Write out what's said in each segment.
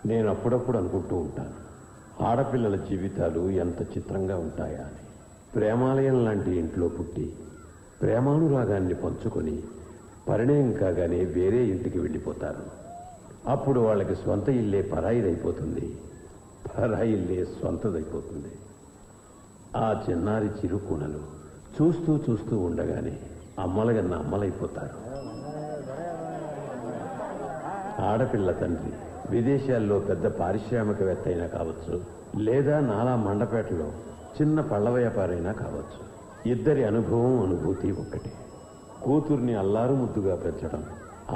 నేను అప్పుడప్పుడు అనుకుంటూ ఉంటాను, ఆడపిల్లల జీవితాలు ఎంత చిత్రంగా ఉంటాయా అని. ప్రేమాలయం లాంటి ఇంట్లో పుట్టి ప్రేమానురాగాన్ని పంచుకొని పరిణయం కాగానే వేరే ఇంటికి వెళ్ళిపోతారు. అప్పుడు వాళ్ళకి స్వంత ఇల్లే పరాయిదైపోతుంది, పరాయి ఇల్లే స్వంతదైపోతుంది. ఆ చిన్నారి చిరుకుణలు చూస్తూ చూస్తూ ఉండగానే అమ్మలగన్న అమ్మలైపోతారు. ఆడపిల్ల తండ్రి విదేశాల్లో పెద్ద పారిశ్రామికవేత్త అయినా కావచ్చు, లేదా నాలా మండపేటలో చిన్న పళ్ళ వ్యాపారైనా కావచ్చు. ఇద్దరి అనుభవం అనుభూతి ఒక్కటే. కూతుర్ని అల్లారు ముద్దుగా పెంచడం,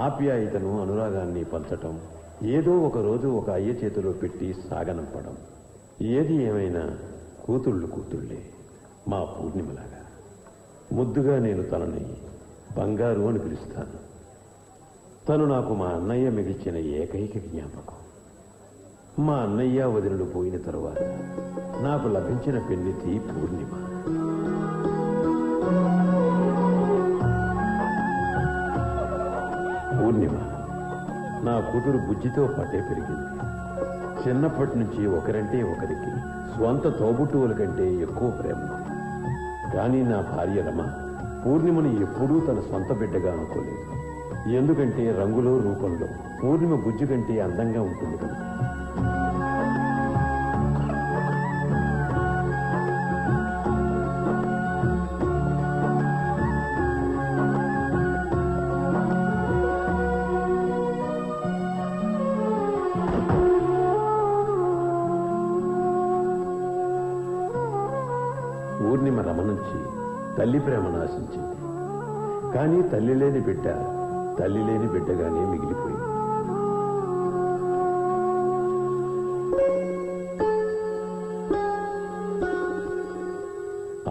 ఆప్యాయతను అనురాగాన్ని పంచటం, ఏదో ఒక రోజు ఒక అయ్య చేతిలో పెట్టి సాగనంపడం. ఏది ఏమైనా కూతుళ్ళే. మా పూర్ణిమలాగా ముద్దుగా నేను తనని బంగారు అని పిలుస్తాను. తను నాకు మా అన్నయ్య మిగిల్చిన ఏకైక జ్ఞాపకం. మా అన్నయ్య వదినలు పోయిన తరువాత నాకు లభించిన పెన్నిధి పూర్ణిమ. పూర్ణిమ నా కూతురు బుజ్జితో పాటే పెరిగింది. చిన్నప్పటి నుంచి ఒకరంటే ఒకరికి స్వంత తోబుట్టువుల కంటే ఎక్కువ ప్రేమ. కానీ నా భార్య రమ పూర్ణిమను ఎప్పుడూ తన సొంత బిడ్డగా అనుకోలేదు. ఎందుకంటే రంగులో రూపంలో పూర్ణిమ బుజ్జి కంటే అందంగా ఉంటుంది కనుక. పూర్ణిమ రమ నుంచి తల్లి ప్రేమను ఆశించింది. కానీ తల్లి లేని బిడ్డగానే మిగిలిపోయింది.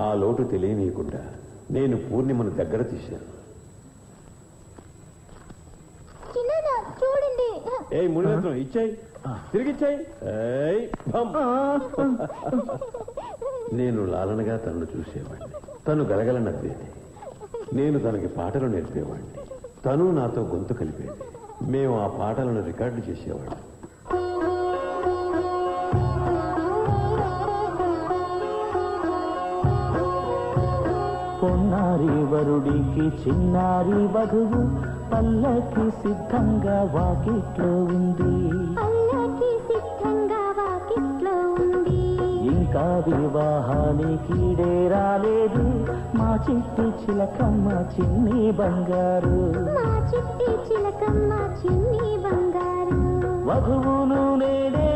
ఆ లోటు తెలియనీయకుండా నేను పూర్ణిమను దగ్గర తీశాను. ఏ మునిరత్నం ఇచ్చాయి, తిరిగిచ్చాయి. నేను లాలనగా తనను చూసేవాడిని. తను గలగల నవ్వేది. నేను తనకి పాటలు నేర్పేవాడిని. తను నాతో గొంతు కలిపేది. మేము ఆ పాటలను రికార్డు చేసేవాళ్ళం. పొన్నారి వరుడికి చిన్నారి వధువు పల్లకి సిద్ధంగా వాకిట్లో ఉంది. ఇంకా వివాహానికి రాలేదు మా చిట్టి చిలకమ్మ చిన్ని బంగారు. వధువును నేడే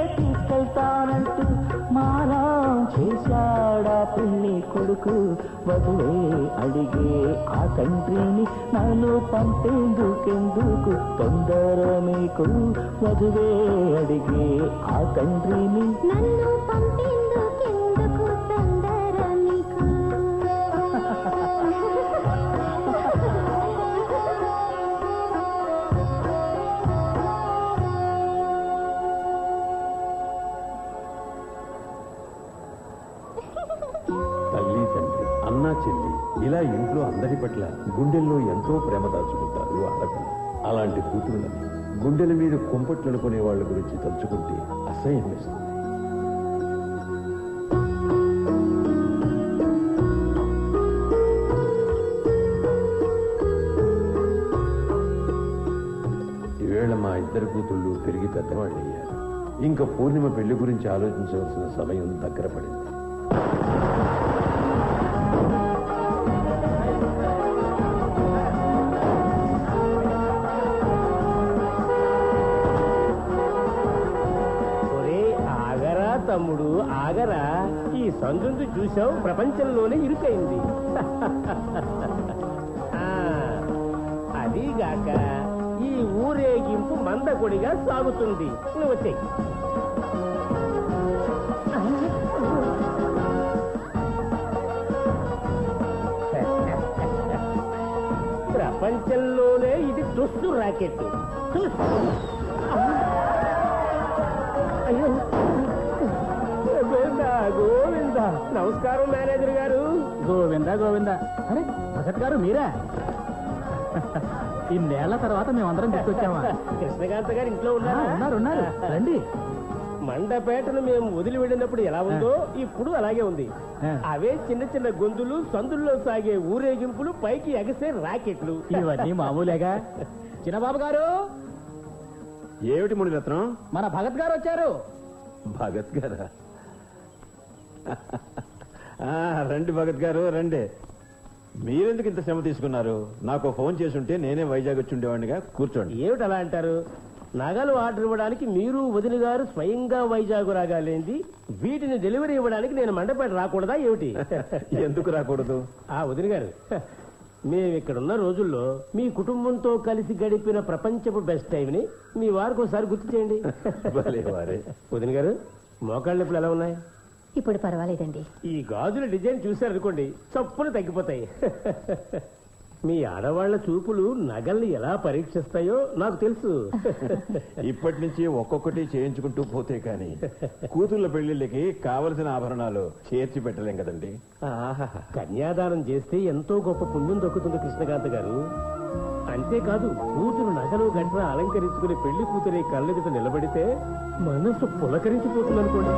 తీసుకెళ్తానంటూ మాలా చేశాడా పెళ్లి కొడుకు. వధువే అడిగే ఆ తండ్రిని నన్ను పంపేందుకెందుకు తొందర మీకు. వధువే అడిగే ఆ తండ్రిని నన్ను పంపేందుకెందుకు తొందర మీకు. తల్లి తండ్రి అన్నా చెల్లి ఇలా ఇంట్లో అందరి పట్ల గుండెల్లో ఎంతో ప్రేమ దాచుకుంటారు ఆడపిల్ల. అలాంటి కూతురులని గుండెల మీద కుంపట్లనుకునే వాళ్ళ గురించి తలుచుకుంటే అసహ్యం వేస్తుంది. ఈవేళ మా ఇద్దరు కూతుళ్ళు పెరిగి పెద్దవాళ్ళు అయ్యారు. ఇంకా పూర్ణిమ పెళ్లి గురించి ఆలోచించవలసిన సమయం దగ్గర పడింది. తమ్ముడు ఆగరా, ఈ సందుందు చూసావు ప్రపంచంలోనే ఇరుకైంది. అదీగాక ఈ ఊరేగింపు మందకొడిగా సాగుతుంది. నువ్వు వచ్చే ప్రపంచంలోనే ఇది తుస్సు రాకెట్. అయ్యో గోవిందా నమస్కారం మేనేజర్ గారు. గోవిందా గోవిందా. అరే భగత్ గారు మీరా? ఇన్నేళ్ల తర్వాత మేమందరం తీసుకొచ్చామా? కృష్ణకాంత్ గారు ఇంట్లో ఉన్నారు ఉన్నారు. రండి. మండపేటను మేము వదిలి వెళ్ళినప్పుడు ఎలా ఉందో ఇప్పుడు అలాగే ఉంది. అవే చిన్న చిన్న గొంతులు, సందుల్లో సాగే ఊరేగింపులు, పైకి ఎగసే రాకెట్లు, ఇవన్నీ మామూలేగా. చిన్నబాబు గారు. ఏమిటి మునిరత్నం? మన భగత్ గారు వచ్చారు. భగత్ గారా? రండి భగత్ గారు రండి. మీరెందుకు ఇంత శ్రమ తీసుకున్నారు? నాకు ఫోన్ చేసుంటే నేనే వైజాగ్ వచ్చి ఉండేవాడినిగా. కూర్చోండి. ఏమిటి అలా అంటారు? నగలు ఆర్డర్ ఇవ్వడానికి మీరు వదిన గారు స్వయంగా వైజాగ్ రాగాలేంది, వీటిని డెలివరీ ఇవ్వడానికి నేను మండపేట రాకూడదా ఏమిటి? ఎందుకు రాకూడదు? వదిన గారు, మేము ఇక్కడున్న రోజుల్లో మీ కుటుంబంతో కలిసి గడిపిన ప్రపంచపు బెస్ట్ టైంని మీ వారికి ఒకసారి గుర్తు చేయండి. వదిన గారు, మోకాళ్ళ నొప్పులు ఎలా ఉన్నాయి? ఇప్పుడు పర్వాలేదండి. ఈ గాజుల డిజైన్ చూశారనుకోండి, చప్పులు తగ్గిపోతాయి. మీ ఆడవాళ్ల చూపులు నగల్ని ఎలా పరీక్షిస్తాయో నాకు తెలుసు. ఇప్పటి నుంచి ఒక్కొక్కటి చేయించుకుంటూ పోతే కానీ కూతుళ్ళ పెళ్లిళ్ళకి కావలసిన ఆభరణాలు చేర్చి పెట్టలేం కదండి. కన్యాదానం చేస్తే ఎంతో గొప్ప పుణ్యం దొక్కుతుంది కృష్ణకాంత్ గారు. అంతేకాదు, కూతురు నగలు గట్రా అలంకరించుకుని పెళ్లి కూతురే కళ్ళెదుట నిలబడితే మనసు పులకరించిపోతుంది అనుకోండి.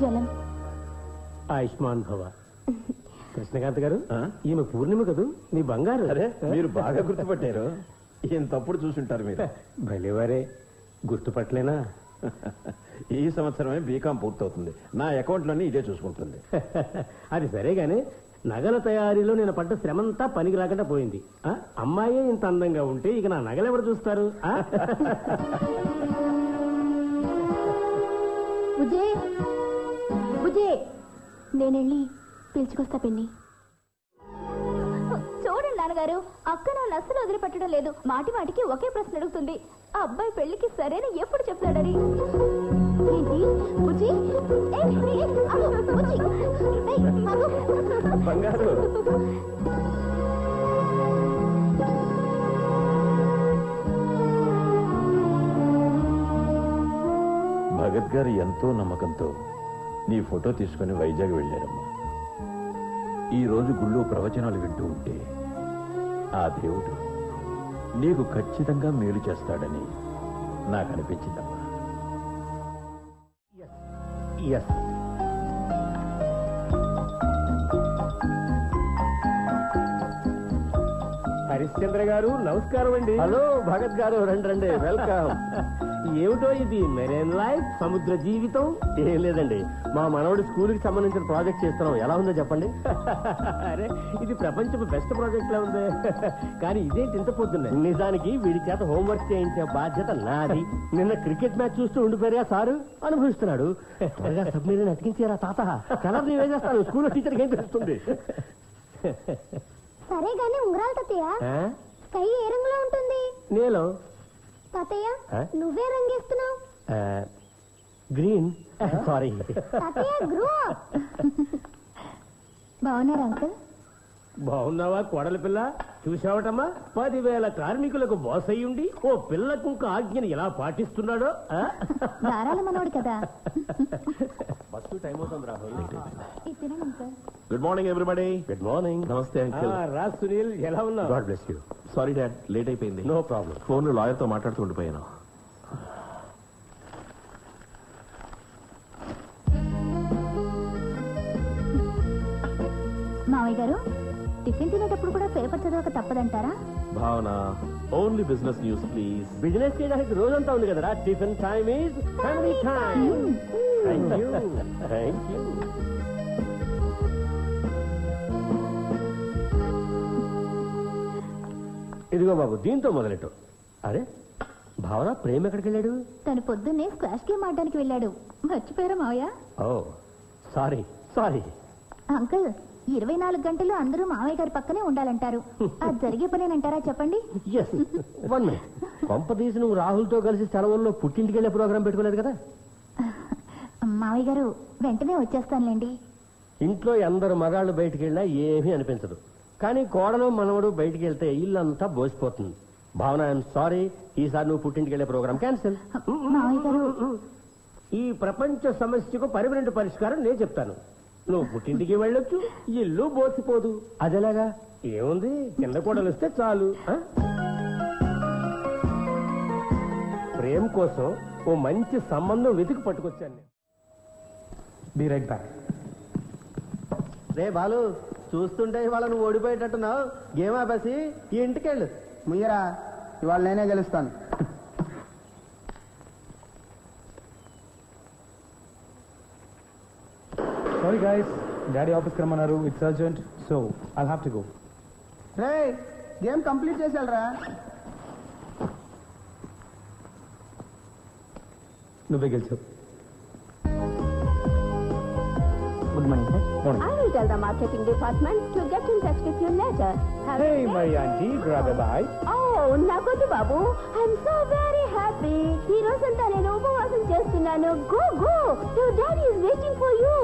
జలం. ఆయుష్మాన్ భవ. కృష్ణకాంత్ గారు, ఈమె పూర్ణిమ కదూ, మీ బంగారు. అరే, మీరు బాగా గుర్తుపట్టారు. ఈయన తప్పుడు చూసుంటారు మీరు. భలేవారే, గుర్తుపట్టలేనా? ఈ సంవత్సరమే బీకాం పూర్తవుతుంది. నా అకౌంట్లోనే ఇదే చూసుకుంటుంది. అది సరే గాని, నగల తయారీలో నేను పడ్డ శ్రమంతా పనికి రాకుండా పోయింది. అమ్మాయే ఇంత అందంగా ఉంటే ఇక నా నగలెవరు చూస్తారు? నేనెళ్ళి పిలుచుకొస్తా పిన్ని. చూడండి నాన్నగారు, అక్క నా అస్సలు వదిలిపెట్టడం లేదు. మాటి మాటికి ఒకే ప్రశ్న అడుగుతుంది, ఆ అబ్బాయి పెళ్లికి సరేనా ఎప్పుడు చెప్తాడని. బంగారు, భగత్ గారు ఎంతో నమ్మకంతో నీ ఫోటో తీసుకుని వైజాగ్ వెళ్ళారమ్మా. ఈ రోజు గుళ్ళో ప్రవచనాలు వింటూ ఉంటే ఆ దేవుడు నీకు ఖచ్చితంగా మేలు చేస్తాడని నాకు అనిపించిందమ్మా. హరిశ్చంద్ర గారు నమస్కారం అండి. హలో భగత్ గారు, రండి రండి, వెల్కమ్. ఏమిటో ఇది మెరైన్ లైఫ్, సముద్ర జీవితం? ఏం లేదండి, మా మనవడి స్కూల్ కి సంబంధించిన ప్రాజెక్ట్ చేస్తున్నాం. ఎలా ఉందో చెప్పండి. అరే, ఇది ప్రపంచపు బెస్ట్ ప్రాజెక్ట్ లా ఉంది. కానీ ఇదేంటి ఇంత పొద్దున్నే? నిజానికి వీడి చేత హోంవర్క్ చేయించే బాధ్యత నాది. నిన్న క్రికెట్ మ్యాచ్ చూస్తూ ఉండిపోయారా సారు? అనుభవిస్తున్నాడు. త్వరగా సబ్మెరీన్ అతికించారా తాత? కలర్ నీవే చేస్తాను, స్కూల్లో టీచర్కి ఏం తెలుస్తుంది? సరే గానీ ఉంగరాలు తాతయ్య, స్కై ఏ రంగులో ఉంటుంది? నీలో. తాతయ్య, నువ్వే రంగేస్తున్నావు? గ్రీన్. సారీ తాతయ్య, గ్రో అప్. బాగున్నారా అంకుల్? బాగున్నావా కోడలి పిల్ల? చూసావటమ్మా, 10,000 కార్మికులకు బాస్ అయ్యుండి ఓ పిల్లకు ఇంకో ఆజ్ఞని ఎలా పాటిస్తున్నాడో. ధారాళ మనోడు కదా. బస్సు టైం అవుతుంది రాహుల్. ఇది తినండి uncle. Good morning everybody. Good morning. నమస్తే అంకిల్. రా సునీల్, ఎలా ఉన్నావు? God bless you. Sorry dad, late అయిపోయింది. No problem. ఫోన్ లో లాయర్ తో మాట్లాడుతూ ఉండిపోయాను. మావయ్య గారు, టిఫిన్ తినేటప్పుడు కూడా పేపర్ చదవక తప్పదంటారా? భావన, only business news please. Business చేయడానికి రోజంతా ఉంది కదరా. Tiffin time is family time. Thank you, thank you. ఇదిగో బాబు, దీంతో మొదలెట్టు. అరే భావన, ప్రేమ్ ఎక్కడికి వెళ్ళాడు? తను పొద్దున్నే స్క్వాష్ గేమ్ ఆడడానికి వెళ్ళాడు. మర్చిపోయారా మావయ్య? ఓ సారీ సారీ. అంకుల్, 24 గంటలు అందరూ మావయ్య గారి పక్కనే ఉండాలంటారు. అది జరిగే పనేనంటారా చెప్పండి? Yes, 1 minute. కొంప తీసి నువ్వు రాహుల్తో కలిసి సెలవుల్లో పుట్టింటికి వెళ్ళే ప్రోగ్రాం పెట్టుకోలేదు కదా? మావయ్య గారు, వెంటనే వచ్చేస్తానులేండి. ఇంట్లో అందరు మగాళ్ళు బయటికి వెళ్ళినా ఏమీ అనిపించదు. కానీ కోడలు మనవడు బయటికి వెళ్తే ఇల్లంతా బోసిపోతుంది. భావన ఐఎమ్ సారీ, ఈసారి నువ్వు పుట్టింటికి వెళ్ళే ప్రోగ్రామ్ క్యాన్సిల్. మావయ్య గారు ఈ ప్రపంచ సమస్యకు పర్మనెంట్ పరిష్కారం నేను చెప్తాను. నువ్వు పుట్టింటికి వెళ్ళొచ్చు, ఇల్లు బోసిపోదు. అదేలాగా? ఏముంది, కింద కూడా వస్తే చాలు. ఆ? ప్రేమ్ కోసం ఓ మంచి సంబంధం వెతికి పట్టుకొచ్చాను నేను. Be right back. రే బాలు, చూస్తుంటే ఇవాళ నువ్వు ఓడిపోయేటట్టున్నావు. గేమ్ ఆపేసి ఈ ఇంటికి వెళ్ళు. ముయ్యరా, ఇవాళ నేనే గెలుస్తాను. సారీ గైస్, డాడీ ఆఫీస్కి రమ్మన్నారు. It's urgent, so I'll have to go. రే, గేమ్ కంప్లీట్ చేసేయాలరా. నువ్వే గెలిచావు. Good morning sir. I will tell the marketing department to get in touch with you later. Have Hey, a my auntie, grab a bite. Oh, నాకొద్దు బాబు. I'm so very happy. ఈ రోజంతా నేను ఉపవాసం చేస్తున్నాను. Go, go. Your daddy is waiting for you.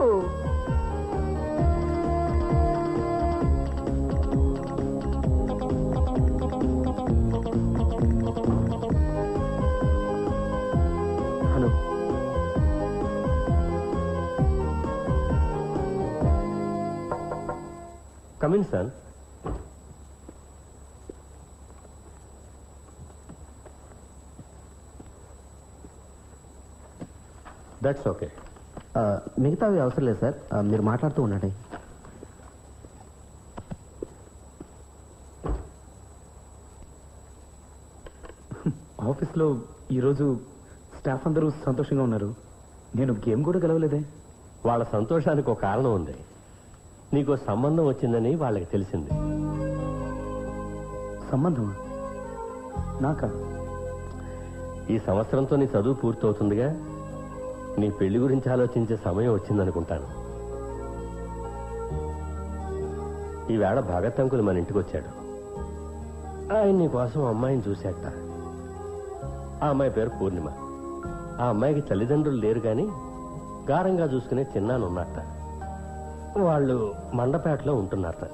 Hello. Come in, son. That's okay. మిగతావి అవసరం లేదు sir, మీరు మాట్లాడుతూ ఉండండి. ఆఫీస్లో ఈరోజు స్టాఫ్ అందరూ సంతోషంగా ఉన్నారు. నేను గేమ్ కూడా గెలవలేదే. వాళ్ళ సంతోషానికి ఒక కారణం ఉంది. నీకు సంబంధం వచ్చిందని వాళ్ళకి తెలిసింది. సంబంధమా? నాకా? ఈ సంవత్సరంతో నీ చదువు పూర్తవుతుందిగా, నీ పెళ్లి గురించి ఆలోచించే సమయం వచ్చిందనుకుంటాను. ఈవేళ భగత్ అంకుల్ మన ఇంటికి వచ్చాడు. ఆయన నీ కోసం అమ్మాయిని చూశాట. ఆ అమ్మాయి పేరు పూర్ణిమ. ఆ అమ్మాయికి తల్లిదండ్రులు లేరు కానీ గారంగా చూసుకునే చిన్నానున్నట్ట. వాళ్ళు మండపేటలో ఉంటున్నారట.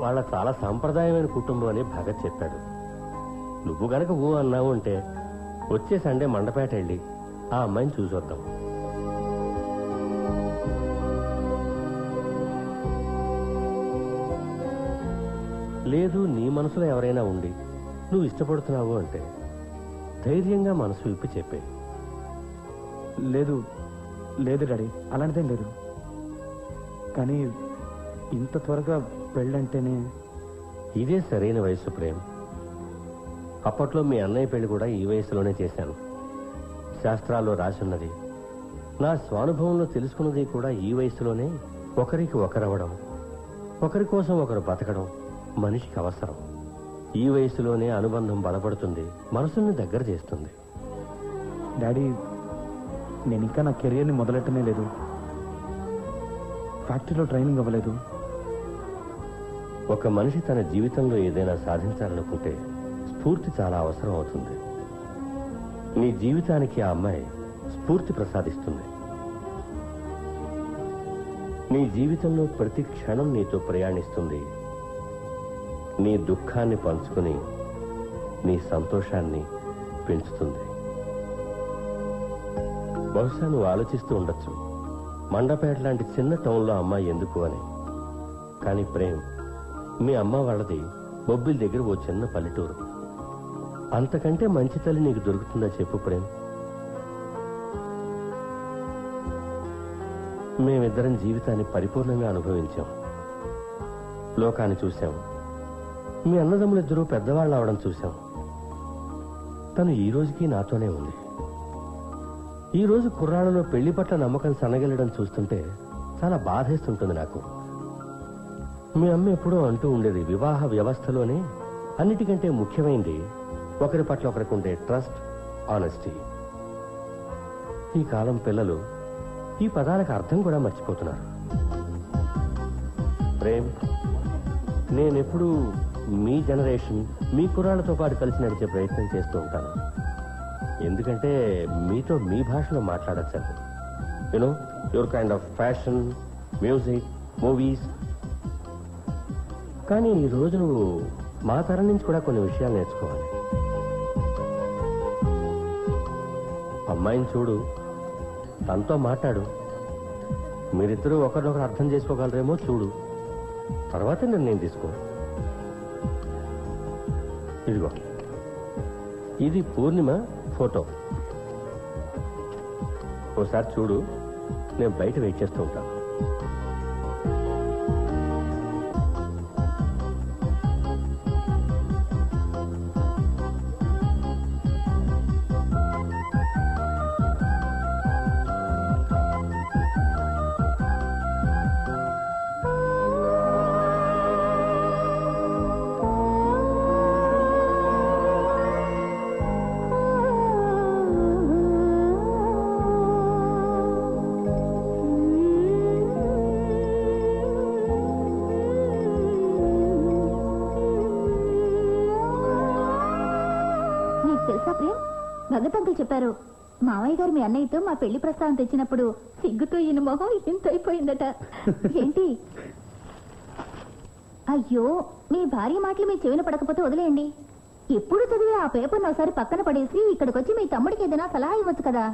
వాళ్ళ చాలా సాంప్రదాయమైన కుటుంబం అని భగత్ చెప్పాడు. నువ్వు గనక ఊ అన్నావు అంటే వచ్చే సండే మండపేట వెళ్ళి ఆ అమ్మాయిని చూసొద్దాం. లేదు నీ మనసులో ఎవరైనా ఉండి నువ్వు ఇష్టపడుతున్నావు అంటే ధైర్యంగా మనసు విప్పి చెప్పే. లేదు లేదు డాడీ, అలాంటిదేం లేదు. కానీ ఇంత త్వరగా పెళ్ళంటేనే. ఇదే సరైన వయసు ప్రేమ్. అప్పట్లో మీ అన్నయ్య పెళ్లి కూడా ఈ వయసులోనే చేశాను. శాస్త్రాల్లో రాసున్నది, నా స్వానుభవంలో తెలుసుకున్నది కూడా ఈ వయసులోనే. ఒకరికి ఒకరవడం, ఒకరి కోసం ఒకరు బతకడం మనిషికి అవసరం. ఈ వయసులోనే అనుబంధం బలపడుతుంది, మనసుల్ని దగ్గర చేస్తుంది. డాడీ, నేను ఇంకా నా కెరియర్ని మొదలెట్టనే లేదు. ఫ్యాక్టరీలో ట్రైనింగ్ అవ్వలేదు. ఒక మనిషి తన జీవితంలో ఏదైనా సాధించాలనుకుంటే స్ఫూర్తి చాలా అవసరం అవుతుంది. నీ జీవితానికి ఆ అమ్మాయి స్ఫూర్తి ప్రసాదిస్తుంది. నీ జీవితంలో ప్రతి క్షణం నీతో ప్రయాణిస్తుంది. నీ దుఃఖాన్ని పంచుకుని నీ సంతోషాన్ని పెంచుతుంది. బహుశా నువ్వు ఆలోచిస్తూ ఉండొచ్చు, మండపేట లాంటి చిన్న టౌన్లో అమ్మాయి ఎందుకు అని. కానీ ప్రేమ్, మీ అమ్మ వాళ్ళది బొబ్బిలి దగ్గర ఓ చిన్న పల్లెటూరు. అంతకంటే మంచి తల్లి నీకు దొరుకుతుందా చెప్పు ప్రేమ్? మేమిద్దరం జీవితాన్ని పరిపూర్ణంగా అనుభవించాం. లోకాన్ని చూశాం. మీ అన్నదమ్ములిద్దరూ పెద్దవాళ్ళు అవడం చూశాం. తను ఈ రోజుకి నాతోనే ఉంది. ఈ రోజు కుర్రాళ్ళలో పెళ్లి పట్ల నమ్మకం సన్నగిల్లడం చూస్తుంటే చాలా బాధేస్తుంటుంది నాకు. మీ అమ్మ ఎప్పుడూ అంటూ ఉండేది, వివాహ వ్యవస్థలోనే అన్నిటికంటే ముఖ్యమైనది ఒకరి పట్ల ఒకరికి ఉండే ట్రస్ట్, ఆనెస్టీ. ఈ కాలం పిల్లలు ఈ పదాలకు అర్థం కూడా మర్చిపోతున్నారు. ప్రేమ్, నేనెప్పుడూ మీ జనరేషన్, మీ కుర్రాళ్ళతో పాటు కలిసి నడిచే ప్రయత్నం చేస్తూ ఉంటాను. ఎందుకంటే మీతో మీ భాషలో మాట్లాడచ్చు. You know, your kind of fashion, music, movies. కానీ ఈ రోజు నువ్వు మా తరం నుంచి కూడా కొన్ని విషయాలు నేర్చుకోవాలి. అమ్మాయిని చూడు, తనతో మాట్లాడు, మీరిద్దరూ ఒకరినొకరు అర్థం చేసుకోగలరేమో చూడు, తర్వాత నిర్ణయం తీసుకో. ఇదిగో, ఇది పూర్ణిమ ఫోటో. ఓసారి చూడు, నేను బయట వెయిట్ చేస్తూ ఉంటాను. భగతంకులు చెప్పారు, మావయ్య గారు మీ అన్నయ్యతో మా పెళ్లి ప్రస్తావన తెచ్చినప్పుడు సిగ్గుతో ఈయన మొహం ఇంత అయిపోయిందట. ఏంటి? అయ్యో, మీ భార్య మాటలు మీ చెవిన పడకపోతే వదిలేయండి. ఎప్పుడు చదివే ఆ పేపర్ను ఒకసారి పక్కన పడేసి ఇక్కడికి వచ్చి మీ తమ్ముడికి ఏదైనా సలహా ఇవ్వచ్చు కదా.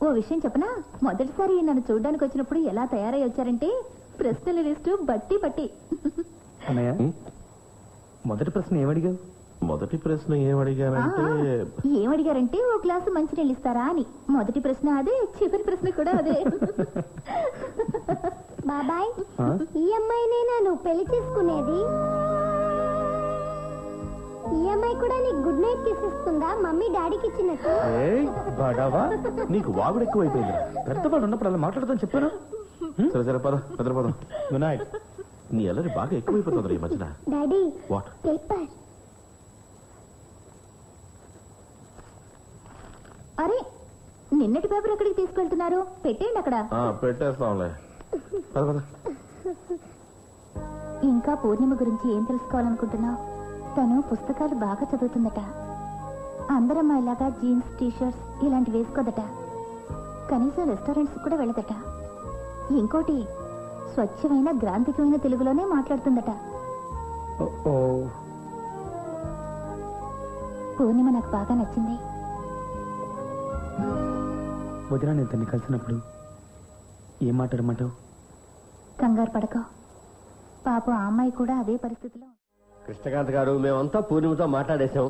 ఓ విషయం చెప్పనా, మొదటిసారి నన్ను చూడడానికి వచ్చినప్పుడు ఎలా తయారై వచ్చారంటే ప్రశ్నల లిస్టు బట్టి పట్టి. మొదటి ప్రశ్న ఏమడిగావు? మొదటి ప్రశ్న ఏమడిగారంటే ఓ గ్లాసు మంచినీళ్ళు ఇస్తారా అని. మొదటి ప్రశ్న అదే, చివరి ప్రశ్న కూడా అదే. బాబాయ్, ఈ అమ్మాయినేనా నువ్వు పెళ్లి చేసుకునేది? ఈ అమ్మాయి కూడా నీకు గుడ్ నైట్ కిస్ ఇస్తుందా మమ్మీ డాడీకి ఇచ్చినట్టు? నీకు వాగుడు ఎక్కువైపోయింది. పెద్దవాళ్ళు ఉన్నప్పుడు అలా మాట్లాడతాను చెప్పాను. సరే సరే, పద నిద్రపోదాం. Good night. నీ అల్లరి బాగా ఎక్కువైపోతుంది ఈ మధ్యన. Daddy, what? పేపర్. అరే, నిన్నటి పేపర్ ఎక్కడికి తీసుకెళ్తున్నారు? పెట్టేయండి అక్కడ. పెట్టేస్తాంలే. పద పద. ఇంకా పూర్ణిమ గురించి ఏం తెలుసుకోవాలనుకుంటున్నావు? తను పుస్తకాలు బాగా చదువుతుందట. అందరమ్మాయిలాగా జీన్స్ టీషర్ట్స్ ఇలాంటి వేసుకోదట. కనీసం రెస్టారెంట్స్ కూడా వెళ్ళదట. ఇంకోటి, స్వచ్ఛమైన గ్రాంథికమైన తెలుగులోనే మాట్లాడుతుందట. పూర్ణిమ నాకు బాగా నచ్చింది. వదినా, నేను తన్ని కలిసినప్పుడు ఏం మాట్లాడమంటావు? కంగారు పడకో, పాపం ఆ అమ్మాయి కూడా అదే పరిస్థితిలో. కృష్ణకాంత్ గారు, మేమంతా పూర్ణిమతో మాట్లాడేశాం.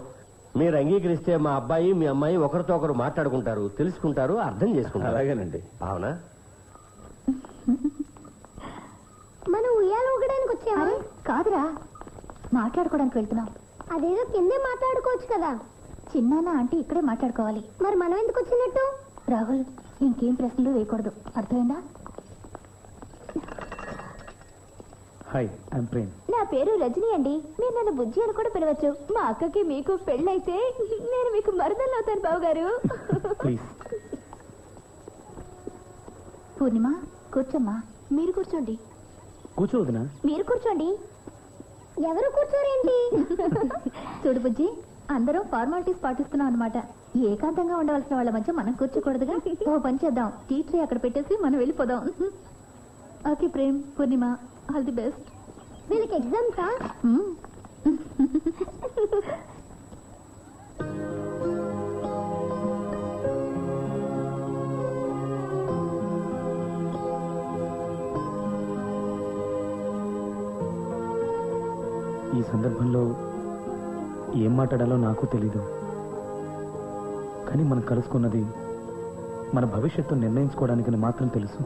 మీరు అంగీకరిస్తే మా అబ్బాయి మీ అమ్మాయి ఒకరితో ఒకరు మాట్లాడుకుంటారు, తెలుసుకుంటారు, అర్థం చేసుకుంటారు. అలాగేనండి. అవునా? మనం ఉయ్యాలు ఊగడానికి వచ్చావా? కాదురా, మాట్లాడుకోవడానికి వెళ్తున్నాం. అదేదో కిందే మాట్లాడుకోవచ్చు కదా. చిన్నాన్న అంటే ఇక్కడే మాట్లాడుకోవాలి. మరి మనం ఎందుకు వచ్చినట్టు? రాహుల్, ఇంకేం ప్రశ్నలు వేయకూడదు, అర్థమైందా? Hi, I'm Prem. నా పేరు రజనీ అండి. మీరు నన్ను బుజ్జి అని కూడా పిలవచ్చు. మా అక్కకి మీకు పెళ్ళైతే నేను మీకు మరదలు అవుతాను బావగారు. ప్లీజ్. పూర్ణిమ, కూర్చోమ్మా. మీరు కూర్చోండి. కూర్చో వదినా. మీరు కూర్చోండి. ఎవరు కూర్చోరేంటి? చూడు బుజ్జి, అందరూ ఫార్మాలిటీస్ పాటిస్తున్నాం అనమాట. ఏకాంతంగా ఉండవలసిన వాళ్ళ మధ్య మనం కూర్చోకూడదుగా. ఓ పని చేద్దాం, టీ ట్రే అక్కడ పెట్టేసి మనం వెళ్ళిపోదాం. Okay Prem, Purnima, all the best. వీళ్ళకి ఎగ్జామ్సా? ఈ సందర్భంలో ఏం మాట్లాడాలో నాకు తెలీదు. కానీ మనం కలుసుకున్నది మన భవిష్యత్తు నిర్ణయించుకోవడానికి మాత్రం తెలుసు.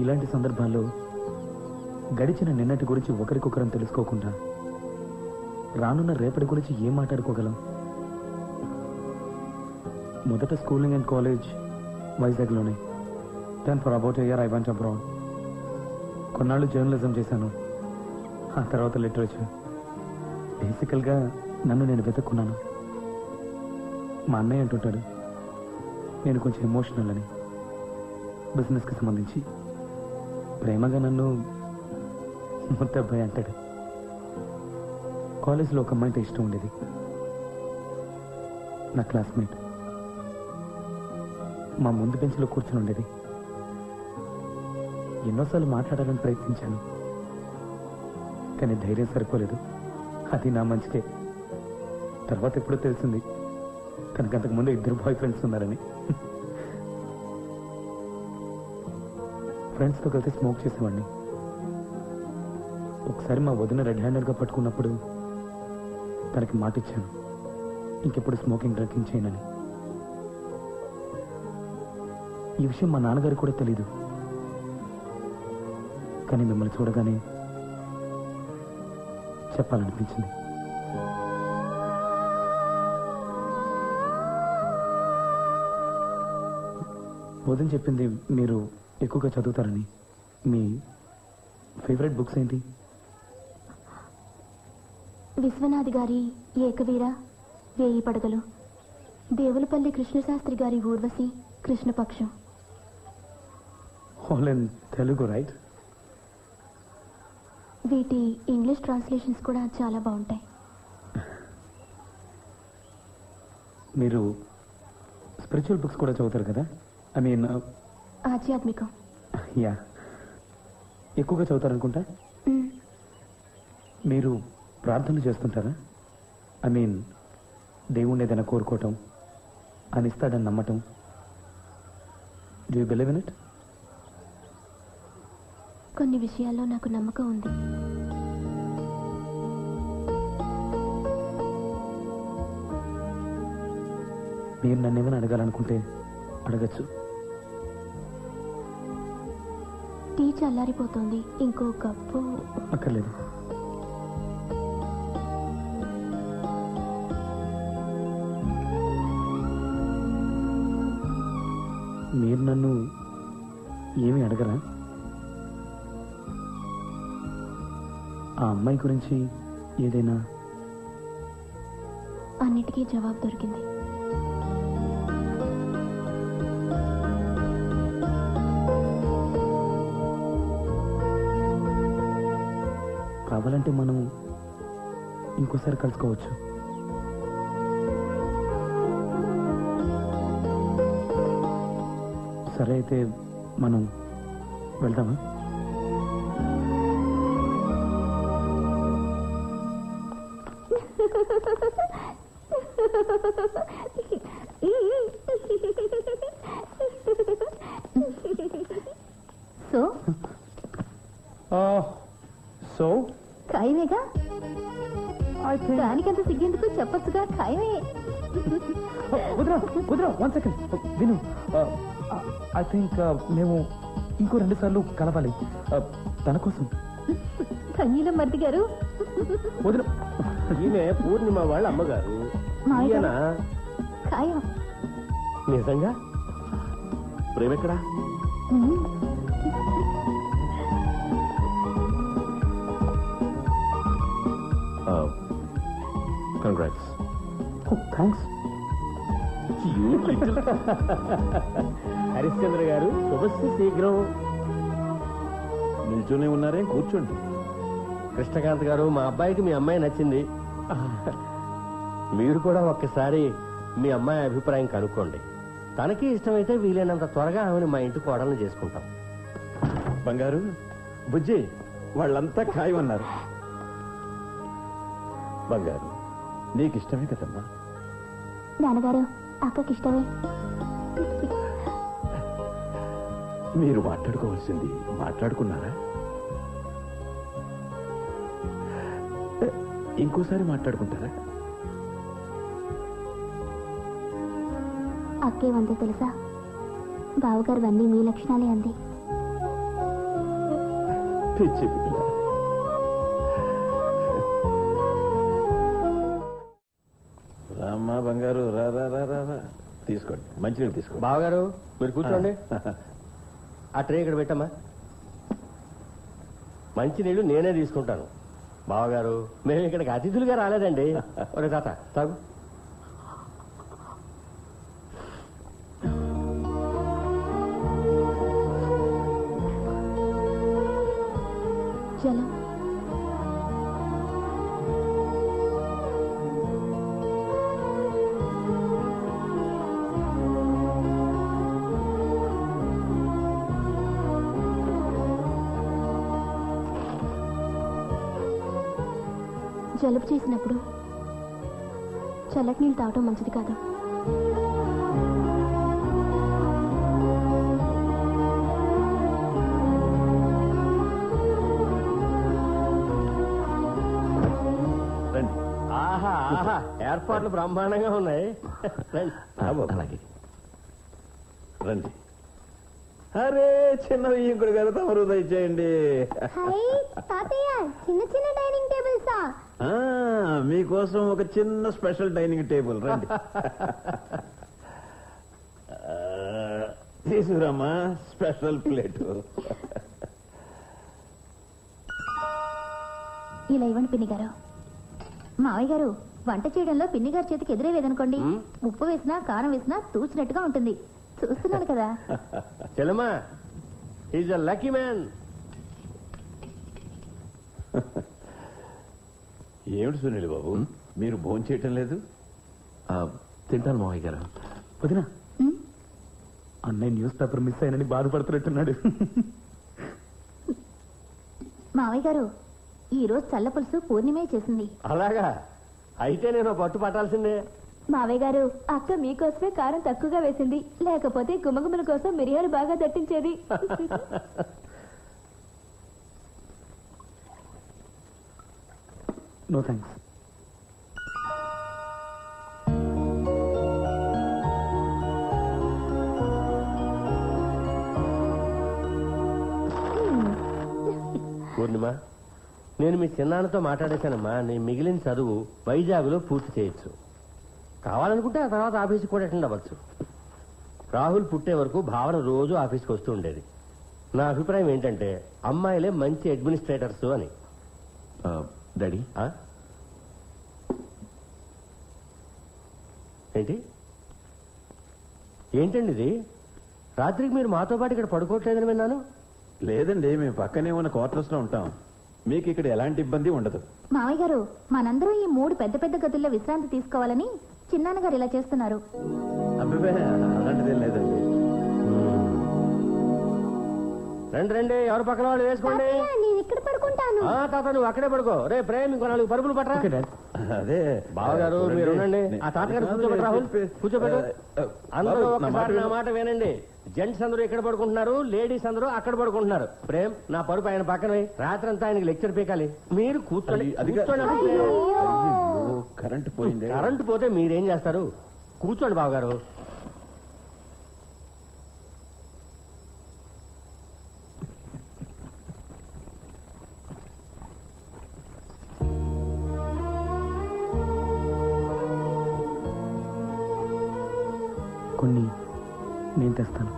ఇలాంటి సందర్భాల్లో గడిచిన నిన్నటి గురించి ఒకరికొకరం తెలుసుకోకుండా రానున్న రేపటి గురించి ఏం మాట్లాడుకోగలం? మొదట స్కూలింగ్ అండ్ కాలేజ్ వైజాగ్లోనే. Then for about a year I went abroad. కొన్నాళ్ళు జర్నలిజం చేశాను, ఆ తర్వాత లిటరేచర్. బేసికల్గా నన్ను నేను వెతుక్కున్నాను. మా అన్నయ్య అంటుంటాడు నేను కొంచెం ఎమోషనల్ అని, బిజినెస్కి సంబంధించి. ప్రేమగా నన్ను ముత్తబ్బాయి అంటాడు. కాలేజ్లో ఒక అమ్మాయితో ఇష్టం ఉండేది, నా క్లాస్మేట్. మా ముందు బెంచ్లో కూర్చుని ఉండేది. ఎన్నోసార్లు మాట్లాడాలని ప్రయత్నించాను, కానీ ధైర్యం సరిపోలేదు. అది నా మంచికే. తర్వాత ఎప్పుడో తెలిసింది తనకు అంతకుముందు 2 బాయ్ ఫ్రెండ్స్ ఉన్నారని. ఫ్రెండ్స్తో కలిసి స్మోక్ చేసేవాడిని. ఒకసారి మా వదిన రెడ్ హ్యాండెడ్గా పట్టుకున్నప్పుడు తనకి మాట ఇచ్చాను, ఇంకెప్పుడు స్మోకింగ్ డ్రింకింగ్ చేయనని. ఈ విషయం మా నాన్నగారికి కూడా తెలీదు. కానీ మిమ్మల్ని చూడగానే చెప్పాలనిపించింది. వదిన చెప్పింది మీరు ఎక్కువగా చదువుతారని. మీ ఫేవరెట్ బుక్స్ ఏంటి? విశ్వనాథ్ గారి ఏకవీర, వేయి పడగలు, దేవులపల్లి కృష్ణశాస్త్రి గారి Urvashi, Krishnapaksham. All in Telugu, right? వీటి ఇంగ్లీష్ ట్రాన్స్లేషన్స్ కూడా చాలా బాగుంటాయి. మీరు స్పిరిచువల్ బుక్స్ కూడా చదువుతారు కదా? ఐ మీన్ ఆధ్యాత్మికం. యా, ఎక్కువగా చదువుతారనుకుంటా. మీరు ప్రార్థనలు చేస్తుంటారా? ఐ మీన్ దేవుణ్ణి ఏదైనా కోరుకోవటం, అని ఇస్తాడని నమ్మటం. Do you believe in it? కొన్ని విషయాల్లో నాకు నమ్మకం ఉంది. మీరు నన్ను ఏమైనా అడగాలనుకుంటే అడగచ్చు. టీ చల్లారిపోతుంది, ఇంకో కప్పు. అక్కర్లేదు. మీరు నన్ను ఏమీ అడగరా? ఆ అమ్మాయి గురించి ఏదైనా? అన్నిటికీ జవాబు దొరికింది. కావాలంటే మనం ఇంకోసారి కలుసుకోవచ్చు. సరే, అయితే మనం వెళ్దామా? సో ఖాయమేగా? దానికంత సిగ్గెందుకు? చెప్పొచ్చుగా ఖాయమే. కుదరా కుదరా, 1 సెకండ్ విను. ఐ థింక్ మేము ఇంకో 2 సార్లు కలవాలి తన కోసం. కన్నీలం మరిది గారు. వదిన, ఈమె పూర్ణిమ వాళ్ళ అమ్మగారు. మావయ్య ఈయన గారు. ఖాయం. నిజంగా ప్రేమెక్కడా? కంగ్రాట్స్. థ్యాంక్స్. హరిశ్చంద్ర గారు, శుభస్సు శీఘ్రం. నిల్చొని ఉన్నారే, కూర్చోండి. కృష్ణకాంత్ గారు, మా అబ్బాయికి మీ అమ్మాయి నచ్చింది. మీరు కూడా ఒక్కసారి మీ అమ్మాయి అభిప్రాయం కనుక్కోండి. తనకి ఇష్టమైతే వీలైనంత త్వరగా ఆమెను మా ఇంటి కోడలను చేసుకుంటాం. బంగారు, బుజ్జి, వాళ్ళంతా ఖాయమన్నారు. బంగారు, నీకు ఇష్టమే కదమ్మా? నాన్నగారు, అక్కకి ఇష్టమే. మీరు మాట్లాడుకోవాల్సింది మాట్లాడుకున్నారా? ఇంకోసారి మాట్లాడుకుంటారా? అక్కే వంద తెలుసా? బావగారు అన్నీ మీ లక్షణాలే అంది. పిచ్చి పిల్ల. రామ్మా బంగారు, రా రా రా రా రా. తీసుకోండి, మంచినీళ్ళు తీసుకోండి. బావగారు, మీరు కూర్చోండి. ఆ ట్రే ఇక్కడ పెట్టమ్మా. మంచినీళ్ళు నేనే తీసుకుంటాను. బావగారు, మేము ఇక్కడికి అతిథులుగా రాలేదండి. ఒరే తాత, తాగు. జలం. జలుబు చేసినప్పుడు చల్లటి నీళ్ళు తాగటం మంచిది కాదు. రండి. ఆహా ఆహా ఏర్పాట్లు బ్రహ్మాండంగా ఉన్నాయి. రండి. అలాగే రండి. అరే చిన్న ఇంకుడు గారు తమరు దయచేయండి. చిన్న చిన్న డైనింగ్ టేబుల్సా? మీకోసం ఒక చిన్న స్పెషల్ డైనింగ్ టేబుల్. రండి. తీసుకురామా స్పెషల్ ప్లేటు. ఇలా ఇవ్వండి పిన్ని గారు. మావయ్య గారు, వంట చేయడంలో పిన్ని గారి చేతికి ఎదురే లేదనుకోండి, ఉప్పు వేసినా కారం వేసినా తూచినట్టుగా ఉంటుంది. చూస్తున్నాను కదా. చెల్లెమ్మా, ఈజ్ అ లక్కీ మ్యాన్. ఏమిటి సునీల్ బాబు, మీరు భోంచేయటం లేదు? తింటాను మావయ్య గారు. వదినా, అన్నయ్య న్యూస్ పేపర్ మిస్ అయినని బాధపడుతున్నట్టున్నాడు. మావయ్య గారు, ఈ రోజు చల్ల పులుసు పూర్ణిమే చేసింది. అలాగా? అయితే నేను పట్టు పట్టాల్సిందే. మావయ్య గారు, అక్క మీకోసమే కారం తక్కువగా వేసింది, లేకపోతే గుమ్మగుమ్మల కోసం మిరియాలు బాగా దట్టించేది. No thanks. పూర్ణిమ, నేను మీ చిన్నాన్నతో మాట్లాడేశానమ్మా. నీ మిగిలిన చదువు వైజాగ్లో పూర్తి చేయొచ్చు. కావాలనుకుంటే ఆ తర్వాత ఆఫీస్కి కూడా అటెండ్ అవ్వచ్చు. రాహుల్ పుట్టే వరకు భావన రోజు ఆఫీస్కి వస్తూ ఉండేది. నా అభిప్రాయం ఏంటంటే అమ్మాయిలే మంచి అడ్మినిస్ట్రేటర్స్ అని. డాడీ, ఆ? ఏంటి ఏంటండి ఇది? రాత్రికి మీరు మాతో పాటు ఇక్కడ పడుకోవట్లేదని విన్నాను. లేదండి, మేము పక్కనే ఉన్న క్వార్టర్స్ లో ఉంటాం. మీకు ఇక్కడ ఎలాంటి ఇబ్బంది ఉండదు. మావయ్య గారు, మనందరూ ఈ 3 పెద్ద పెద్ద గదుల్లో విశ్రాంతి తీసుకోవాలని చిన్నాన్నగారు ఇలా చేస్తున్నారు. అబ్బే, అలాంటిదేం లేదండి. రండి రండి, ఎవరు పక్కన వాళ్ళు వేసుకోండి. నేను ఇక్కడ పడుకుంటాను. తాత నువ్వు అక్కడే పడుకో. రే ప్రేమ్, ఇంకో 4 పరుపులు పట్టరా. అదే బావగారు మీరు ఉండండి. ఆ తాతగారు కూర్చోబెట్టు. రాహుల్ కూర్చోబెట్టు. అందరూ ఒకసారి నా మాట వినండి. జెంట్స్ అందరూ ఇక్కడ పడుకుంటున్నారు, లేడీస్ అందరూ అక్కడ పడుకుంటున్నారు. ప్రేమ్, నా పరుపు ఆయన పక్కన పోయి రాత్రంతా ఆయనకి లెక్చర్ పీకాలి. మీరు కూర్చోండి. కరెంట్ పోయింది. కరెంటు పోతే మీరేం చేస్తారు? కూర్చోండి బావగారు. కొన్ని నేను తెస్తాను.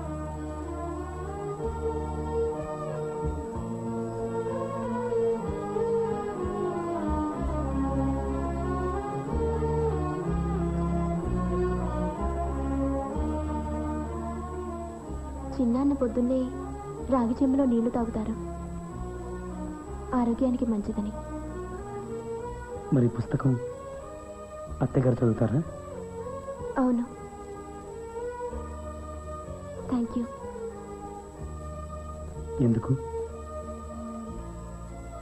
చిన్నాన్న పొద్దున్నే రాగి చెంబులో నీళ్లు తాగుతారు, ఆరోగ్యానికి మంచిదని. మరి పుస్తకం అత్తగారు చదువుతారా? అవును. Thank you. ఎందుకు?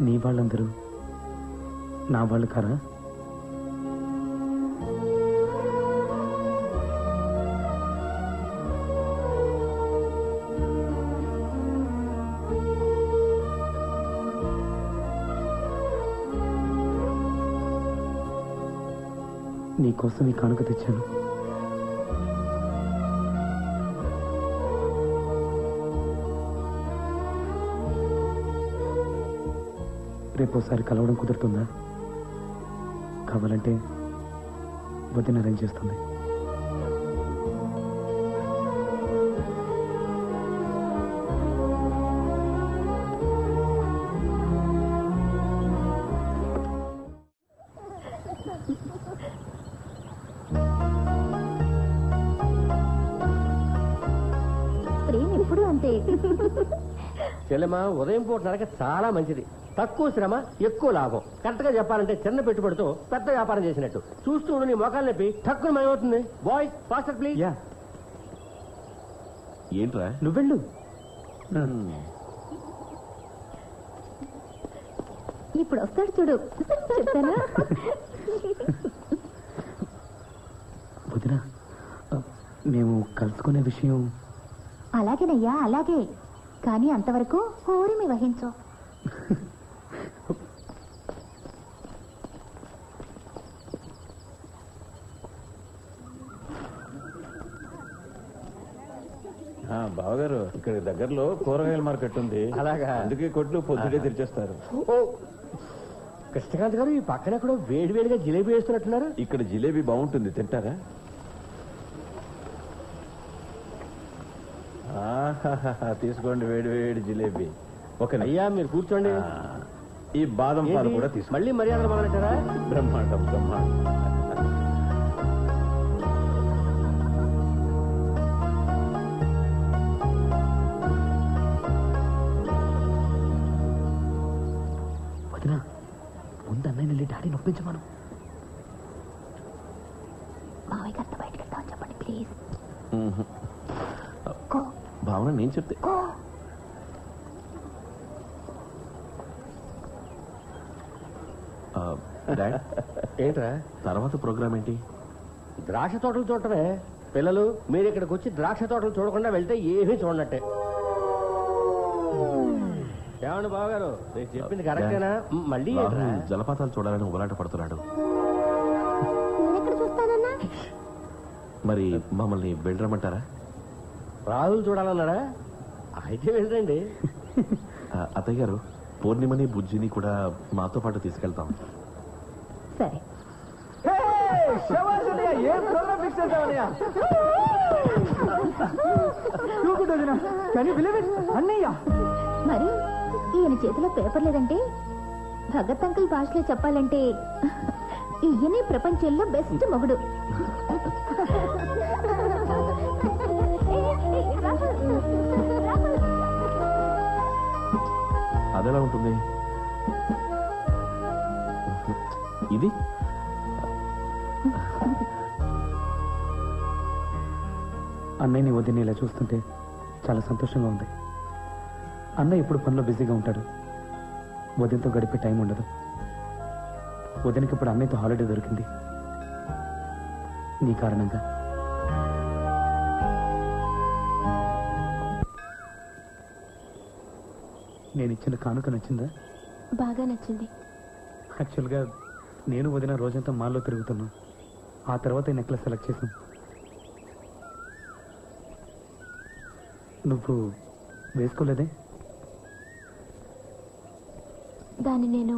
నీ వాళ్ళందరూ నా వాళ్ళు కారా? నీకోసం ఈ కానుక తెచ్చాను. రేపోసారి కలవడం కుదురుతుందా? కావాలంటే వదిన అరేంజ్ చేస్తుంది. ప్రేమ ఎప్పుడు అంతే. చెల్లెమ్మ, ఉదయం పూట నడక చాలా మంచిది. తక్కువ శ్రమ, ఎక్కువ లాభం. కరెక్ట్ గా చెప్పాలంటే చిన్న పెట్టుబడితో పెద్ద వ్యాపారం చేసినట్టు. చూస్తూ ఉండి నీ మొఖాలు నొప్పి తక్కువ మయమవుతుంది. Boys faster please. యా, ఏంట్రా? నువ్వెళ్ళు. ఇప్పుడు వస్తాడు చూడు, చెప్తానా? వదినా, మేము కలుసుకునే విషయం అలాగేనయ్యా, అలాగే. కానీ అంతవరకు ఊరిమి వహించు. బావగారు, ఇక్కడ దగ్గరలో కూరగాయల మార్కెట్ ఉంది. అలాగా? అందుకే కొట్లు పొద్దుటే తెరిచేస్తారు. ఓ కృష్ణకాంత్ గారు, ఈ పక్కన ఎక్కడో వేడి వేడిగా జిలేబీ వేస్తున్నట్టున్నారు. ఇక్కడ జిలేబీ బాగుంటుంది, తింటారా? తీసుకోండి, వేడి వేడి జిలేబీ. ఒక అయ్యా మీరు కూర్చోండి. ఈ బాదం పాలు ఏంటి? కూడా తీసుకోండి. మళ్ళీ మర్యాదలు మొదలెట్టారా? బ్రహ్మాండం, బ్రహ్మాండం. వదినా, ముందు అన్నయ్య వెళ్ళి డాడీ నొప్పించమను. మావయ్య గారితో బయటకు వెళ్తామని చెప్పండి ప్లీజ్. భావన నేను చెప్తే డాడ్, ఏంట్రా తర్వాత ప్రోగ్రామ్ ఏంటి? ద్రాక్ష తోటలు చూడటమే. పిల్లలు మీరు ఇక్కడికి వచ్చి ద్రాక్ష తోటలు చూడకుండా వెళ్తే ఏమీ చూడనట్టే. ఏమండి బావగారు, నేను చెప్పింది కరెక్టేనా? మళ్ళీ ఏంట్రా? రాహుల్ జలపాతాలు చూడాలని ఉబలాట పడుతున్నాడు. నేనెక్కడ చూస్తానన్నా? మరి మమ్మల్ని వెళ్ళరమ్మంటారా? రాహుల్ చూడాలన్నాడా? అయితే వెళ్ళండి. అత్తయ్య గారు, పూర్ణిమని బుజ్జిని కూడా మాతో పాటు తీసుకెళ్తాం. సరే. మరి ఈయన చేతిలో పేపర్ లేదంటే, భగత్ అంకుల్ భాషలో చెప్పాలంటే ఈయనే ప్రపంచంలో బెస్ట్ మొగుడు. అదెలా ఉంటుంది? ఇది అన్నయ్యని వదిన ఇలా చూస్తుంటే చాలా సంతోషంగా ఉంది. అన్నయ్య ఇప్పుడు పనిలో బిజీగా ఉంటాడు, వదినతో గడిపే టైం ఉండదు. వదినకి ఇప్పుడు అన్నయ్యతో హాలిడే దొరికింది, నీ కారణంగా. నేను ఇచ్చిన కానుక నచ్చిందా? బాగా నచ్చింది. యాక్చువల్గా నేను వదిన రోజంతా మాల్లో తిరుగుతున్నాం. ఆ తర్వాత ఈ నెక్లెస్ సెలెక్ట్ చేసాం. నువ్వు వేసుకోలేదే? దాన్ని నేను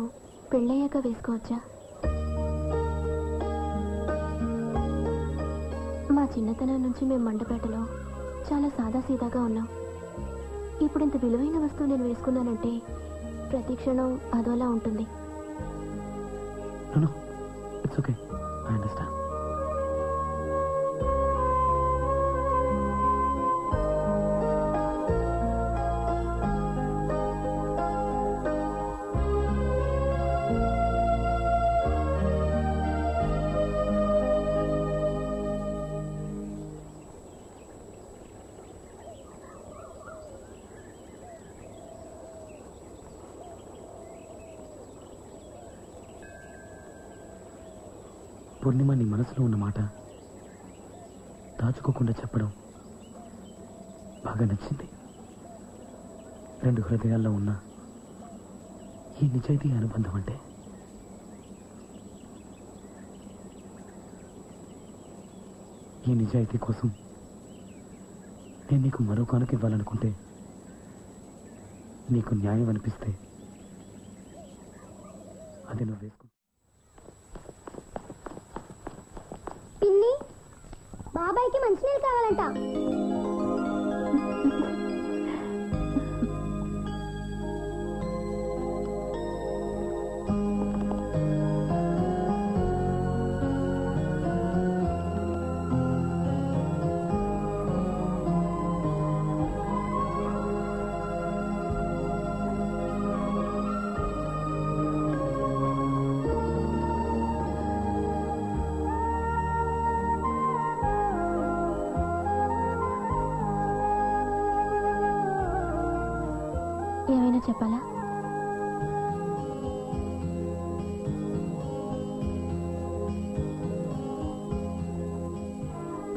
పెళ్ళయ్యాక వేసుకోవచ్చా? మా చిన్నతనం నుంచి మేము మండపేటలో చాలా సాదాసీదాగా ఉన్నాం. ఇప్పుడు ఇంత విలువైన వస్తువు నేను వేసుకున్నానంటే ప్రతి క్షణం అదోలా ఉంటుంది. No, it's okay. I understand. పూర్ణిమ, నీ మనసులో ఉన్న మాట దాచుకోకుండా చెప్పడం బాగా నచ్చింది. రెండు హృదయాల్లో ఉన్న ఈ నిజాయితీ అనుబంధం అంటే ఈ నిజాయితీ కోసం నేను నీకు మరో కానుక ఇవ్వాలనుకుంటే, నీకు న్యాయం అనిపిస్తే అది నువ్వు వేసుకో. పిన్ని, బాబాయ్కి మంచినీళ్ళు కావాలంట. ఏమైనా చెప్పాలా?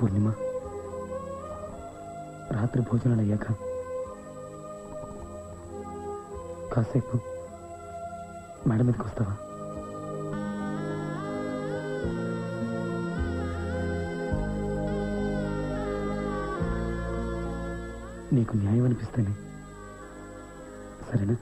పూర్ణిమ, రాత్రి భోజనాలు అయ్యాక కాసేపు మేడం మీదకి వస్తావా? నీకు న్యాయం అనిపిస్తేనే, సరేనా?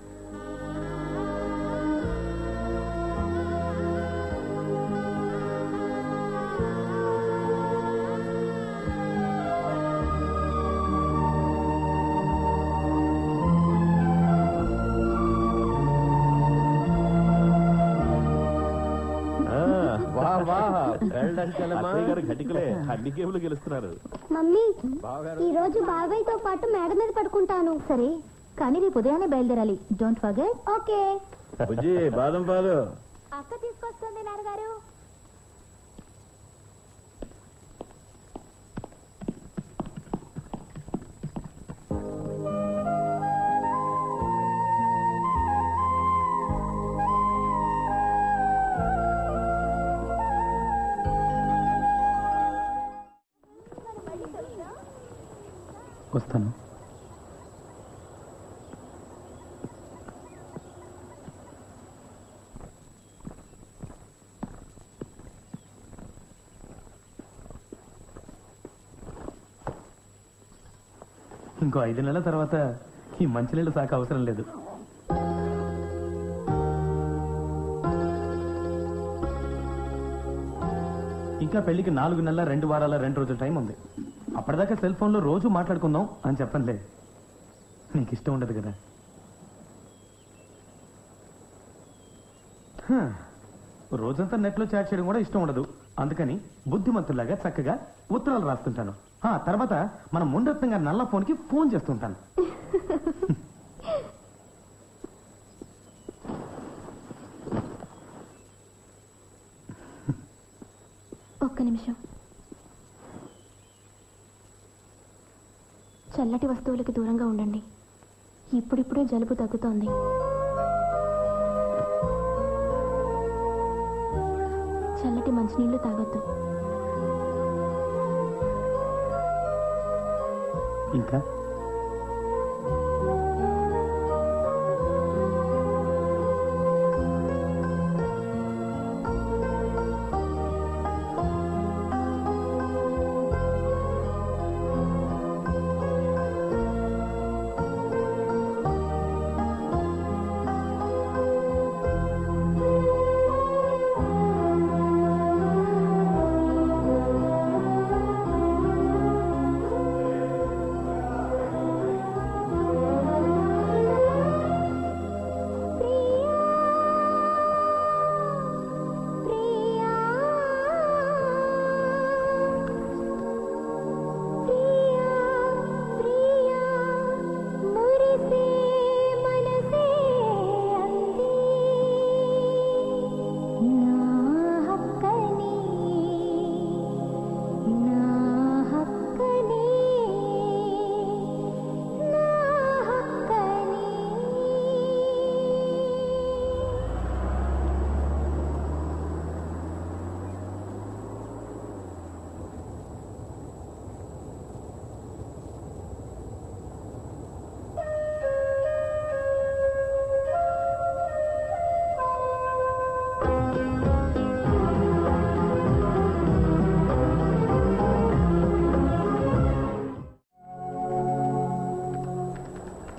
అత్తయ్య గారు ఘటికలే అన్ని గేమ్లు గెలుస్తున్నారు. మమ్మీ, ఈ రోజు బాబాయ్తో పాటు మేడ మీద పడుకుంటాను. సరే, కానీ రేపు ఉదయాన్నే బయలుదేరాలి. Don't forget. ఓకే. బుజ్జి, బాదం పాలు. అక్క తీసుకొస్తుంది నాన్నగారు. వస్తాను. ఇంకో 5 నెలల తర్వాత ఈ మంచినీళ్ళ శాఖ అవసరం లేదు. ఇంకా పెళ్లికి 4 నెలల 2 వారాల 2 రోజుల టైం ఉంది. అప్పటిదాకా సెల్ ఫోన్లో రోజు మాట్లాడుకుందాం అని చెప్పనులే. నీకు ఇష్టం ఉండదు కదా. రోజంతా నెట్లో చాట్ చేయడం కూడా ఇష్టం ఉండదు. అందుకని బుద్ధిమంతులాగా చక్కగా ఉత్తరాలు రాస్తుంటాను. తర్వాత మన ముందొత్తంగా నల్ల ఫోన్కి ఫోన్ చేస్తుంటాను. ఒక్క నిమిషం. చల్లటి వస్తువులకి దూరంగా ఉండండి. ఇప్పుడిప్పుడే జలుబు తగ్గుతోంది. చల్లటి మంచినీళ్లు తాగొద్దు. ఇంకా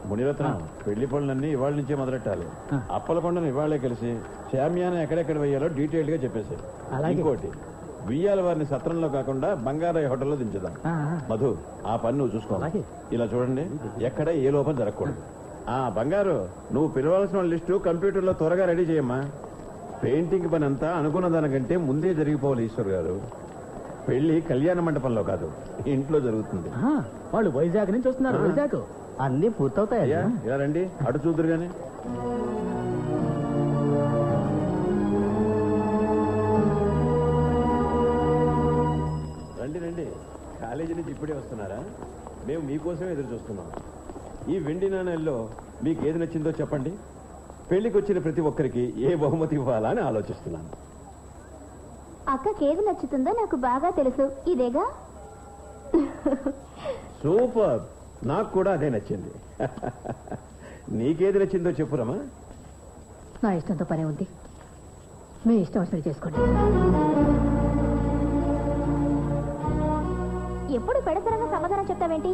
మునిరత్నం, పెళ్లి పనులన్నీ ఇవాళ నుంచే మొదలెట్టాలి. అప్పల పండును ఇవాళే కలిసి శామ్యాన ఎక్కడెక్కడ వెయ్యాలో డీటెయిల్ గా చెప్పేసి. ఇంకోటి, వియ్యాల వారిని సత్రంలో కాకుండా బంగారయ్య హోటల్లో దించుదాం. మధు, ఆ పని నువ్వు చూసుకో. ఇలా చూడండి, ఎక్కడ ఏ లోపం జరగకూడదు. బంగారు, నువ్వు పిలవాల్సిన లిస్టు కంప్యూటర్లో త్వరగా రెడీ చేయమ్మా. పెయింటింగ్ పని అంతా అనుకున్న దానికంటే ముందే జరిగిపోవాలి. ఈశ్వర్ గారు, పెళ్లి కళ్యాణ మండపంలో కాదు, ఇంట్లో జరుగుతుంది. వాళ్ళు వైజాగ్ నుంచి వస్తున్నారు. వైజాగ్ అన్ని పూర్తవుతాయా? ఇలా రండి, అటు చూద్దరు గాని. రండి రండి, కాలేజీ నుంచి ఇప్పుడే వస్తున్నారా? మేము మీకోసమే ఎదురు చూస్తున్నాం. ఈ వెండి నాణేల్లో మీకు ఏది నచ్చిందో చెప్పండి. పెళ్లికి వచ్చిన ప్రతి ఒక్కరికి ఏ బహుమతి ఇవ్వాలా అని ఆలోచిస్తున్నాను. అక్కకి ఏది నచ్చుతుందో నాకు బాగా తెలుసు. ఇదేగా. సూపర్, నాకు కూడా అదే నచ్చింది. నీకేది నచ్చిందో చెప్పురమ్మా. నా ఇష్టంతో పనే ఉంది, మీ ఇష్టం వచ్చినట్టు చేసుకోండి. ఎప్పుడు పెడతరంగా సమాధానం చెప్తావేంటి?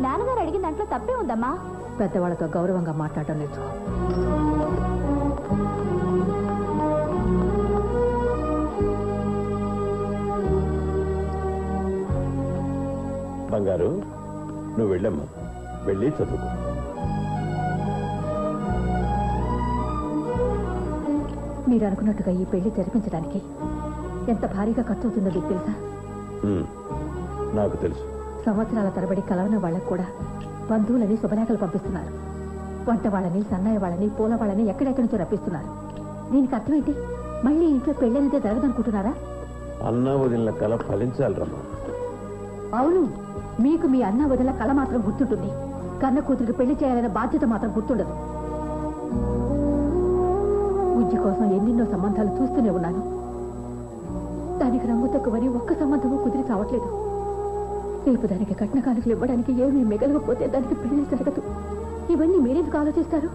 నాన్నగారు అడిగిన దాంట్లో తప్పే ఉందమ్మా. పెద్దవాళ్ళతో గౌరవంగా మాట్లాడటం నేర్చుకో. బంగారు, నువ్వు వెళ్ళమ్మా, వెళ్ళి చదువుకో. మీరు అనుకున్నట్టుగా ఈ పెళ్లి జరిపించడానికి ఎంత భారీగా ఖర్చు అవుతుందో మీకు తెలుసా? నాకు తెలుసు. సంవత్సరాల తరబడి కలవని వాళ్ళకు కూడా బంధువులని శుభలేఖలు పంపిస్తున్నారు. వంట వాళ్ళని, సన్నాయి వాళ్ళని, పూల వాళ్ళని ఎక్కడెక్కడి నుంచో రప్పిస్తున్నారు. దీనికి అర్థమేంటి? మళ్ళీ ఇంట్లో పెళ్లి అనేది జరగదనుకుంటున్నారా? అన్నా వదిలిన కళ ఫలించాలరమ్మా. అవును, మీకు మీ అన్న వదిన కళ మాత్రం గుర్తుంటుంది, కన్న కూతురికి పెళ్లి చేయాలనే బాధ్యత మాత్రం గుర్తుండదు. బుజ్జి కోసం ఎన్నెన్నో సంబంధాలు చూస్తూనే ఉన్నాను. దానికి రంగు తక్కువని ఒక్క సంబంధము కుదిరి చావట్లేదు. రేపు దానికి కట్న కానుకలు ఇవ్వడానికి ఏమీ మిగలకపోతే దానికి పెళ్లి జరగదు. ఇవన్నీ మీరెందుకు ఆలోచిస్తారు?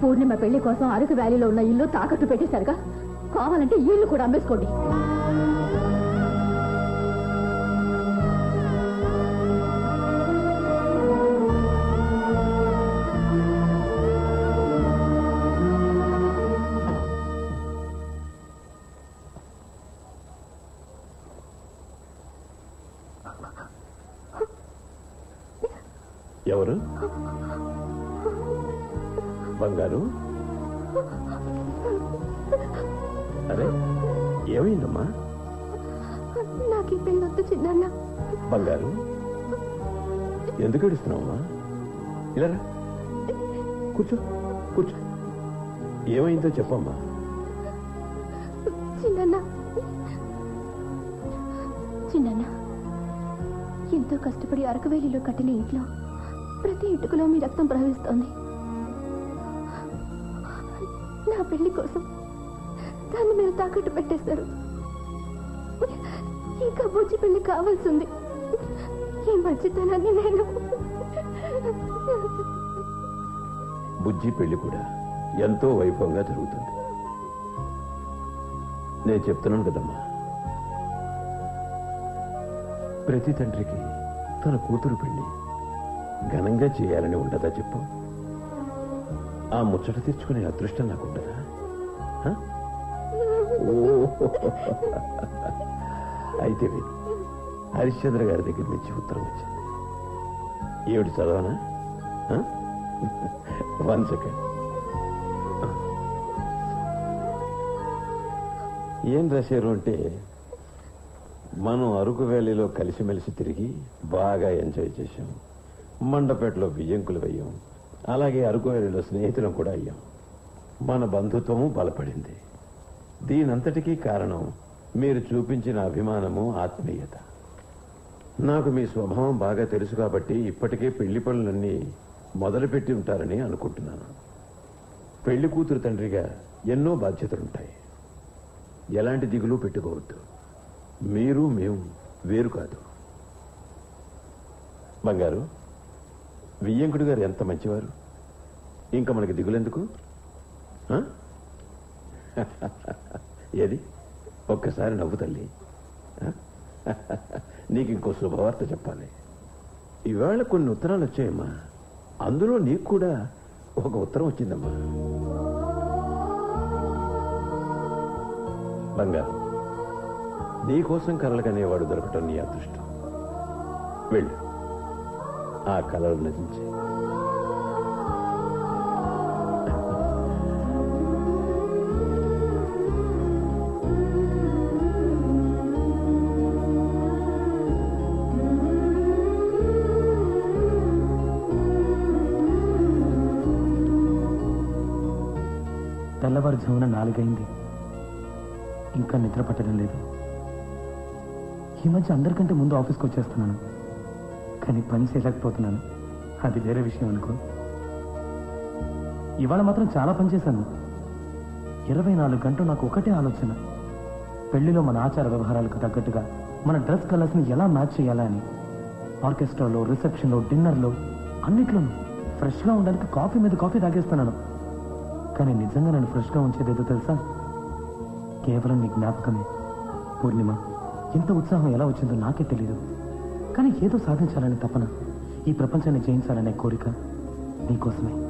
పూర్ణిమ పెళ్లి కోసం అరకు వ్యాలీలో ఉన్న ఇల్లు తాకట్టు పెట్టేశారుగా, కావాలంటే ఈ ఇల్లు కూడా అమ్మేసుకోండి. ఎవరు? బంగారు, అరే ఏమైందమ్మా? నాకు ఈ పెళ్లి వద్దు చిన్న. బంగారు, ఎందుకు ఏడుస్తున్నావమ్మా? ఇలా రా, కూర్చో కూర్చో. ఏమైందో చెప్పమ్మా. చిన్న ఎంతో కష్టపడి అరకువేలిలో కట్టిన ఇంట్లో ప్రతి ఇటుకలో మీ రక్తం ప్రవహిస్తోంది. నా పెళ్లి కోసం దాన్ని మీరు తాకట్టు పెట్టేశారు. ఇంకా బుజ్జి పెళ్లి కావాల్సింది. ఈ మంచితనాన్ని నేను బుజ్జి పెళ్లి కూడా ఎంతో వైభవంగా జరుగుతుంది. నేను చెప్తున్నాను కదమ్మా, ప్రతి తండ్రికి తన కూతురు పెళ్లి ఘనంగా చేయాలని ఉండదా చెప్పు? ఆ ముచ్చట తీర్చుకునే అదృష్టం నాకు ఉండదా? అయితే విని, హరిశ్చంద్ర గారి దగ్గర నుంచి ఉత్తరం వచ్చింది. ఏమిటి చదవనా? 1 సెకండ్. ఏం రాశారు అంటే, మనం అరకు వ్యాలీలో కలిసిమెలిసి తిరిగి బాగా ఎంజాయ్ చేశాం. మండపేటలో బియ్యంకులు వేయం. అలాగే అరకు వ్యాలీలో స్నేహితులం కూడా అయ్యాం. మన బంధుత్వము బలపడింది. దీనంతటికీ కారణం మీరు చూపించిన అభిమానము, ఆత్మీయత. నాకు మీ స్వభావం బాగా తెలుసు కాబట్టి ఇప్పటికే పెళ్లి పనులన్నీ మొదలుపెట్టి ఉంటారని అనుకుంటున్నాను. పెళ్లి కూతురు తండ్రిగా ఎన్నో బాధ్యతలుంటాయి. ఎలాంటి దిగులు పెట్టుకోవద్దు. మీరు మేము వేరు కాదు. బంగారు, వియ్యంకుడు గారు ఎంత మంచివారు. ఇంకా మనకి దిగులెందుకు? ఏది ఒక్కసారి నవ్వు తల్లి. నీకు ఇంకో శుభవార్త చెప్పాలి. ఇవాళ కొన్ని ఉత్తరాలు వచ్చాయమ్మా. అందులో నీకు కూడా ఒక ఉత్తరం వచ్చిందమ్మా. బంగారు, నీకోసం కలలు కనేవాడు దొరకటం నీ అదృష్టం. వెళ్ళు, ఆ కలలు నటించే. తెల్లవారుజామున 4 అయింది. ఇంకా నిద్ర పట్టడం లేదు. ఈ మధ్య అందరికంటే ముందు ఆఫీస్కి వచ్చేస్తున్నాను, కానీ పని చేయలేకపోతున్నాను. అది వేరే విషయం అనుకో. ఇవాళ మాత్రం చాలా పని చేశాను. 24 గంటలు నాకు ఒకటే ఆలోచన, పెళ్లిలో మన ఆచార వ్యవహారాలకు తగ్గట్టుగా మన డ్రెస్ కలర్స్ని ఎలా మ్యాచ్ చేయాలా అని. ఆర్కెస్ట్రాలో, రిసెప్షన్లో, డిన్నర్లో, అన్నిట్లోనూ ఫ్రెష్గా ఉండడానికి కాఫీ మీద కాఫీ తాగేస్తున్నాను. కానీ నిజంగా నన్ను ఫ్రెష్గా ఉంచేదేదో తెలుసా? కేవలం నీ జ్ఞాపకమే. పూర్ణిమ, ఇంత ఉత్సాహం ఎలా వచ్చిందో నాకే తెలియదు. కానీ ఏదో సాధించాలనే తపన, ఈ ప్రపంచాన్ని జయించాలనే కోరిక నీకోసమే.